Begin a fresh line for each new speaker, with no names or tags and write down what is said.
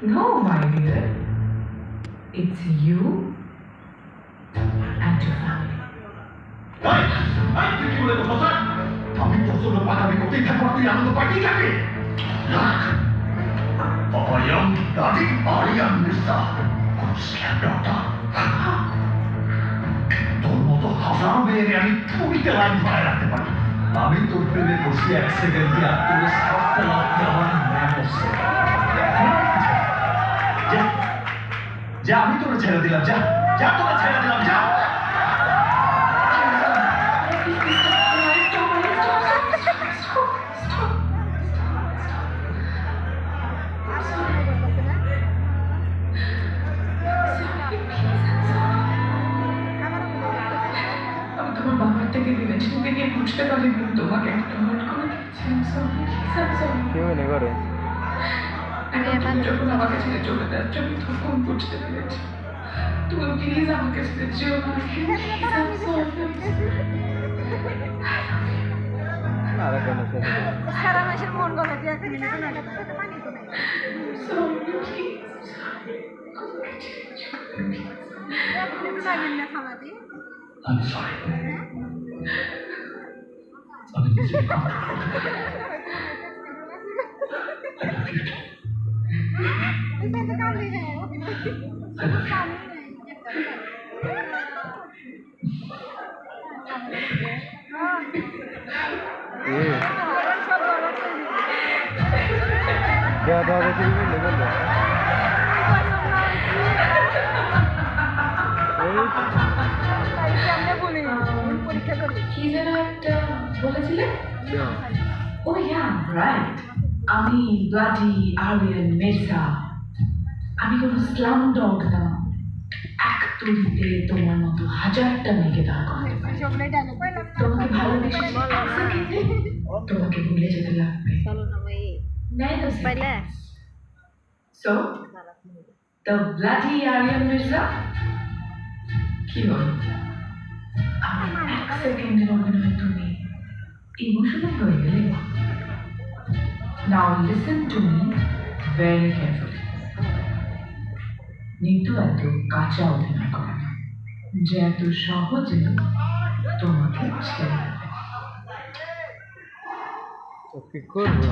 No, my dear. It's you and your family.
তুই কি বলে কথা? আমি তোর জন্য পাকামি করতেই থাকবো, তুই আনন্দ পাঠিয়ে যাবি। I am Daddy Aryan Mirza. তোর মতো হাজারো মেয়েকে আমি পুরীতে লাইন ধরে রাখতে পারি। আমি তোর প্রেমে বসি এক সেকেন্ডে আর তোর সাতটা লাখ আমার ম্যাপ হচ্ছে। যা আমি তোরা ছেড়ে দিলাম, যা যা তোরা ছেড়ে দিলাম, যা।
তোমার বাবার থেকে বিবেচনাকে নিয়ে বুঝতে পারিনি তোমাকে একটা হার্ট করে দিয়েছি। যখন আমাকে ছেড়ে চলে যাচ্ছ আমি তখন বুঝতে পেরেছি। তুমি প্লিজ আমাকে ছেড়ে যেও না।
সারা মাসের মন গলা দিয়ে আছে
I'm sorry. আমি নিজেকে কন্ট্রোল করতে পারি না।
কি যেন একটা বলেছিলে? ও ইয়া রাইট, আমি ব্লাডি আরিয়ান মির্জা। আমি কোনো স্লাম ডগ না। এক তুলিতে তোমার মতো হাজারটা মেয়েকে দাঁড় করাতে পারি। তোমাকে ভালোবেসে তোমাকে ভুলে যেতে লাগবে। So, the bloody Aryan Mirza? কি বলো? আমি এক সেকেন্ডের অভিনয় তুমি ইমোশনাল হয়ে গেলে। Now listen to me very carefully. Nitu এত কাঁচা অভিনয় করে না যে এত সহজে তোমাকে ছেড়ে দেবে।
কি করবো?